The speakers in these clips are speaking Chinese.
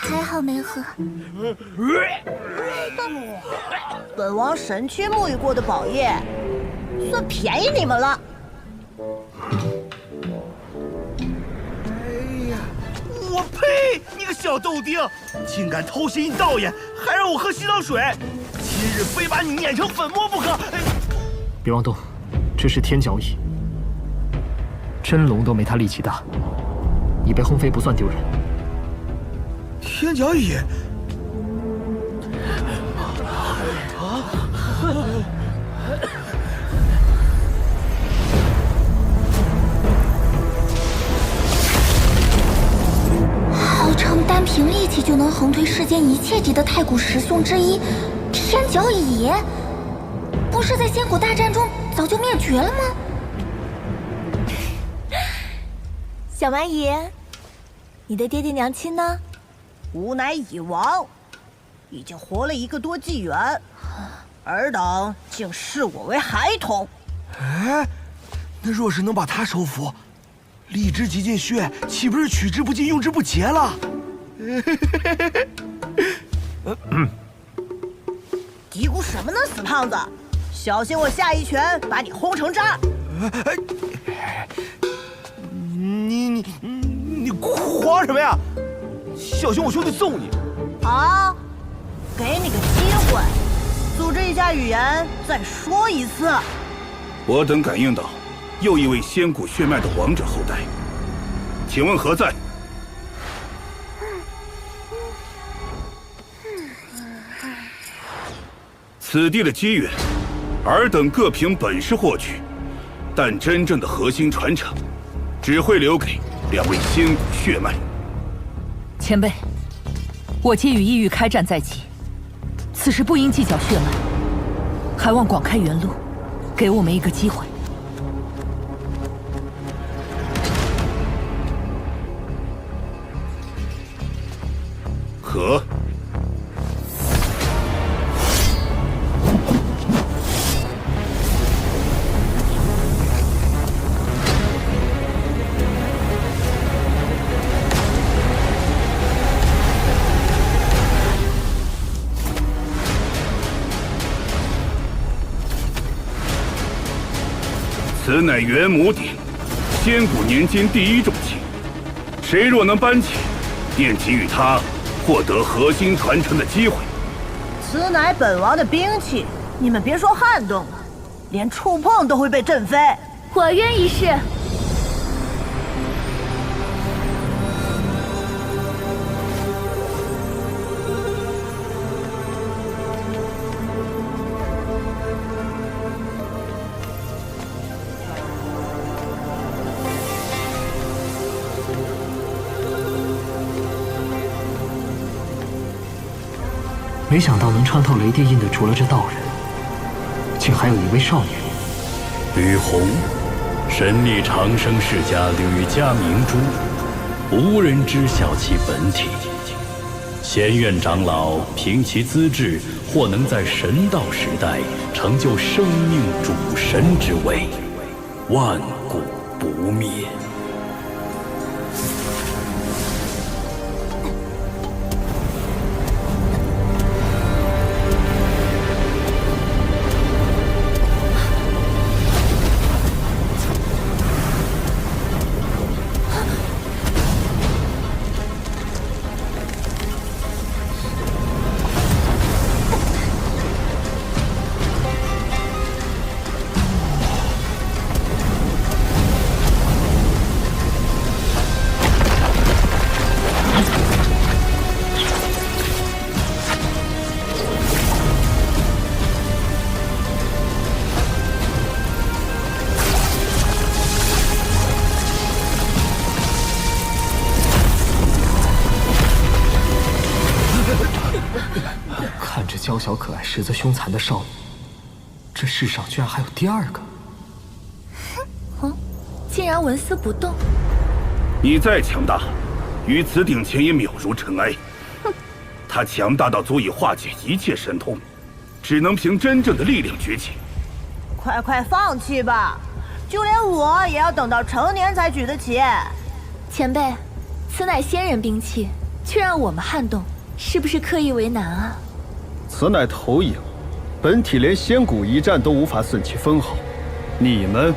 还好没喝。本王神区沐浴过的宝液，算便宜你们了。哎呀，我呸！你个小豆丁，竟敢偷袭道爷，还让我喝洗澡水，今日非把你碾成粉末不可！别妄动，这是天角蚁，真龙都没他力气大，你被轰飞不算丢人。天角蚁。号称单凭力气就能横推世间一切敌的太古十凶之一，天角蚁，不是在仙古大战中早就灭绝了吗？小蛮蚁，你的爹爹娘亲呢？吾乃蚁王，已经活了1个多纪元，尔等竟视我为孩童。哎，那若是能把他收服，力之极尽血，岂不是取之不尽、用之不竭了？嘀咕什么呢，死胖子！小心我下一拳把你轰成渣！你慌什么呀？小心我兄弟揍你！啊，给你个机会，组织一下语言，再说一次。我等感应到又一位仙古血脉的王者后代，请问何在？此地的机缘，尔等各凭本事获取，但真正的核心传承，只会留给2位仙古血脉。前辈，我皆与异域开战在即，此时不应计较血脉，还望广开原路，给我们一个机会。可。此乃元母鼎，仙古年间第1重器。谁若能搬起，便给予他获得核心传承的机会。此乃本王的兵器，你们别说撼动了，连触碰都会被震飞。我愿一试。没想到能穿透雷电印的，除了这道人，竟还有一位少女。吕红，神力长生世家吕家明珠，无人知晓其本体。仙院长老凭其资质，或能在神道时代成就生命主神之位，万古不灭。看着娇小可爱、实则凶残的少女，这世上居然还有第2个。竟然纹丝不动。你再强大，于此鼎前也渺如尘埃。他强大到足以化解一切神通，只能凭真正的力量崛起。快放弃吧，就连我也要等到成年才举得起。前辈，此乃仙人兵器，却让我们撼动，是不是刻意为难啊？此乃投影，本体连仙骨一战都无法损其分毫，你们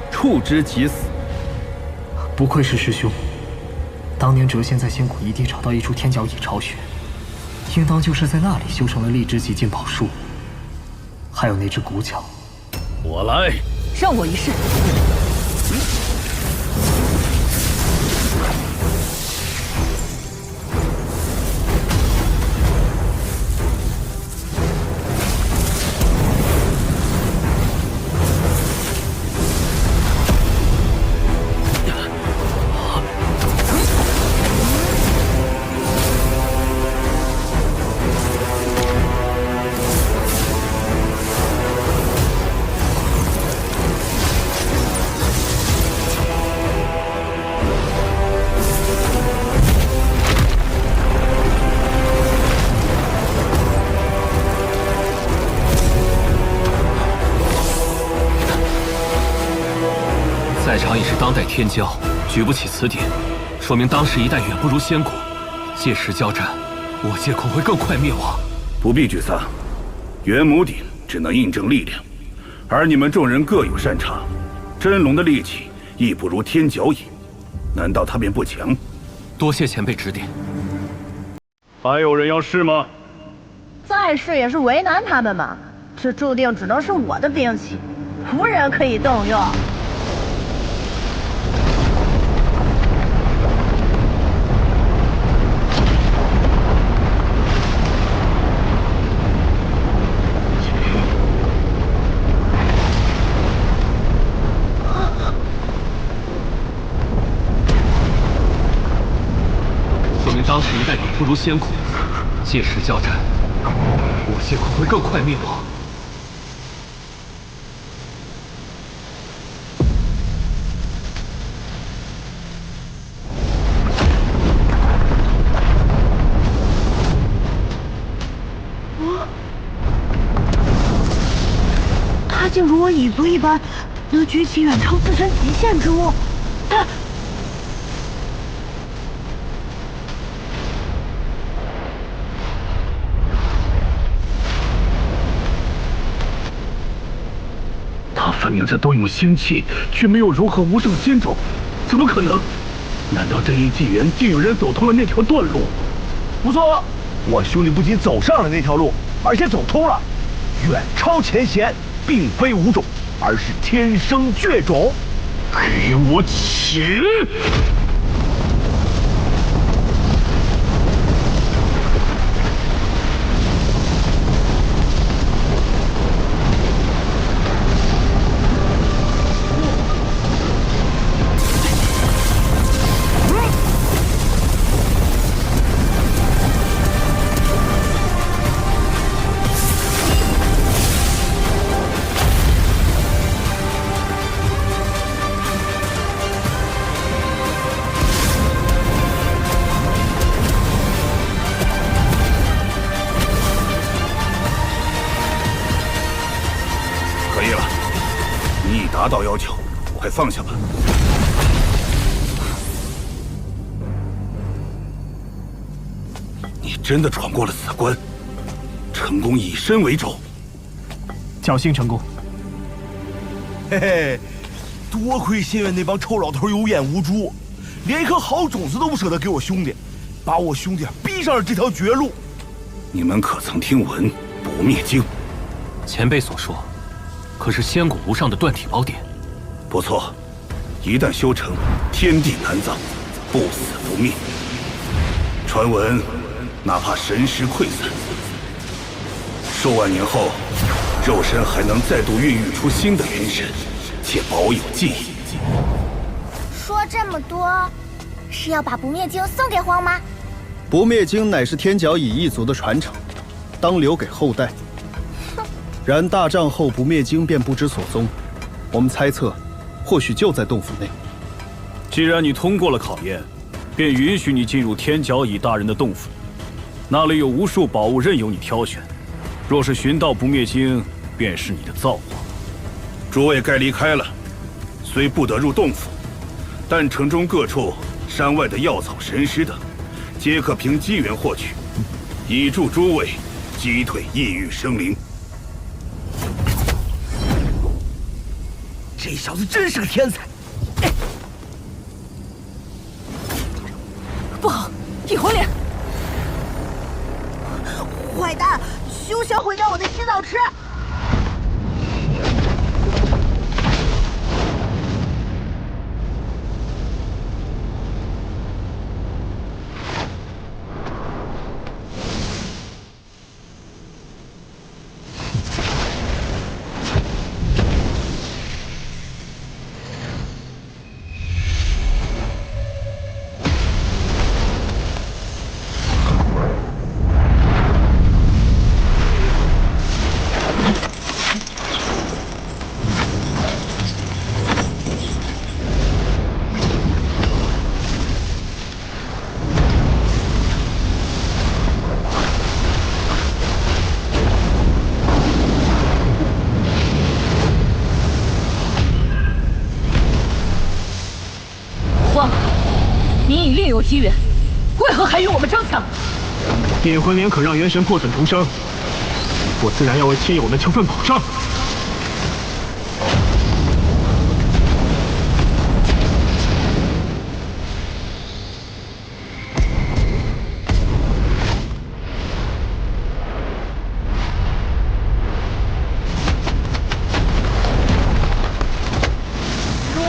触之即死。不愧是师兄，当年谪仙在仙谷一地找到一处天角蚁巢穴，应当就是在那里修成了荔枝极禁宝术，还有那只骨角。我来，让我一试。在场已是当代天骄，举不起此点，说明当时一代远不如仙谷。届时交战，我界恐会更快灭亡。不必沮丧，元母鼎只能印证力量，而你们众人各有擅长。真龙的力气亦不如天角蚁，难道他便不强？多谢前辈指点。还有人要试吗？再试也是为难他们嘛。这注定只能是我的兵器，无人可以动用。说明当时一代远不如仙谷，届时交战，我界恐会更快灭亡。他竟如我蚁族一般，能举起远超自身极限之物。他分明在动用仙气，却没有融合无上仙种，怎么可能？难道这一纪元竟有人走通了那条断路？不错，我兄弟不仅走上了那条路，而且走通了，远超前贤，并非无种，而是天生绝种。给我起！可以了，你已达到要求，快放下吧。你真的闯过了此关，成功以身为轴，侥幸成功。嘿嘿，多亏仙院那帮臭老头有眼无珠，连一颗好种子都不舍得给我兄弟，把我兄弟逼上了这条绝路。你们可曾听闻不灭经？前辈所说，可是仙谷无上的断体宝典？不错，一旦修成，天地难葬，不死不灭。传闻，哪怕神识溃散，数万年后，肉身还能再度孕育出新的元神，且保有记忆。说这么多，是要把不灭经送给荒吗？不灭经乃是天角蚁一族的传承，当留给后代。然大战后，不灭经便不知所踪。我们猜测，或许就在洞府内。既然你通过了考验，便允许你进入天角蚁大人的洞府。那里有无数宝物任由你挑选。若是寻到不灭经，便是你的造化。诸位该离开了，虽不得入洞府，但城中各处山外的药草神石等，皆可凭机缘获取，以助诸位击退异域生灵。这小子真是个天才！不好，异火脸！坏蛋，休想毁掉我的洗澡池！忘了，你已另有机缘，为何还与我们争抢？电魂莲可让元神破损重生，我自然要为亲友们求份保障。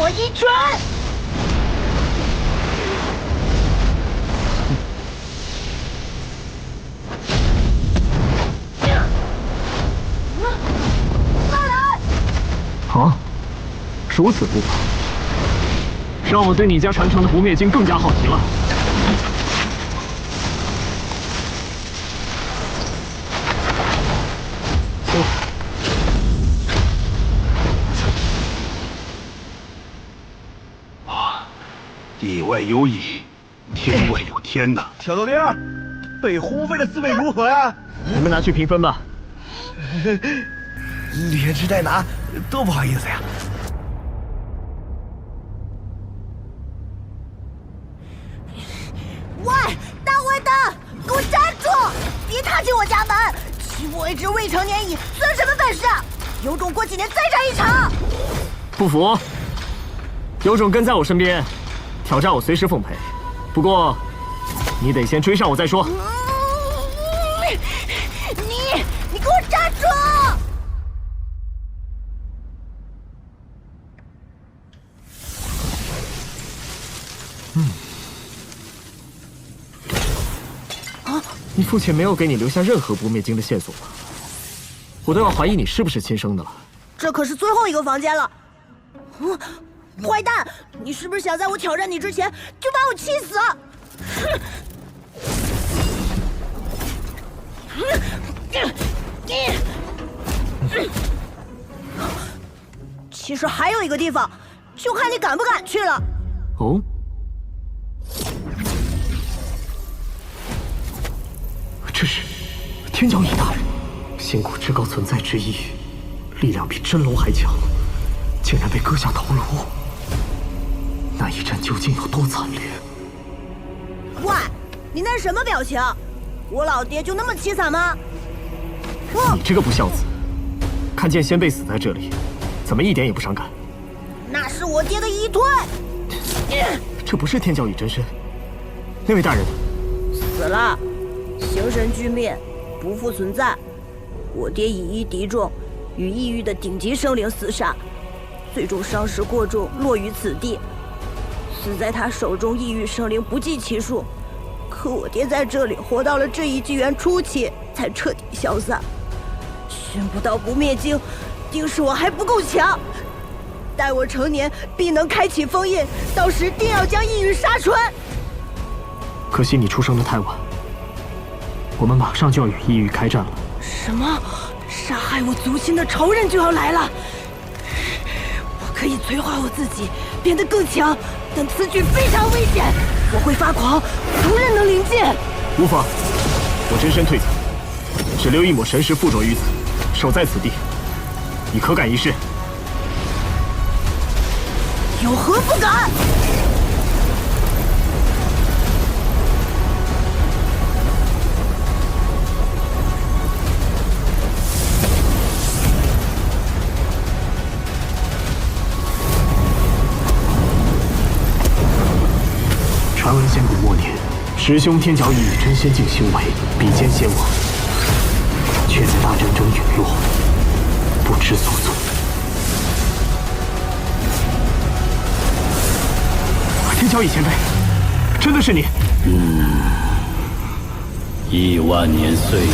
我一拳！啊，如此不法，让我对你家传承的不灭经更加好奇了。地外有蚁，天外有天呐！挑豆丁，被轰飞的滋味如何呀？你们拿去评分吧。连吃带拿，多不好意思呀！喂，大坏蛋，给我站住！别踏进我家门！欺负我一只未成年蚁，算什么本事？有种过几年再战一场！不服？有种跟在我身边，挑战我随时奉陪。不过，你得先追上我再说。你给我站住！你父亲没有给你留下任何不灭经的线索吧？我都要怀疑你是不是亲生的了。这可是最后一个房间了。坏蛋，你是不是想在我挑战你之前就把我气死？其实还有一个地方，就看你敢不敢去了。哦，这是天角蚁大人，仙谷至高存在之一，力量比真龙还强，竟然被割下头颅。那一战究竟有多惨烈？喂，你那是什么表情？我老爹就那么凄惨吗？你这个不孝子，看见先辈死在这里，怎么一点也不伤感？那是我爹的遗推。这不是天角蚁真身，那位大人死了，形神俱灭，不复存在。我爹以一敌众，与异域的顶级生灵厮杀，最终伤势过重，落于此地。死在他手中异域生灵不计其数，可我爹在这里活到了这一纪元初期，才彻底消散。寻不到不灭经，定是我还不够强。待我成年，必能开启封印，到时定要将异域杀穿。可惜你出生的太晚，我们马上就要与异域开战了。什么？杀害我族亲的仇人就要来了？我可以催化我自己，变得更强，但此举非常危险，我会发狂，无人能临近。无妨，我真身退走，只留一抹神识附着于此，守在此地。你可敢一试？有何不敢？师兄天角翼与真仙境修为比肩仙王，却在大战中陨落，不知所踪。天角翼前辈，真的是你？1万年岁月，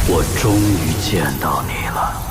我终于见到你了。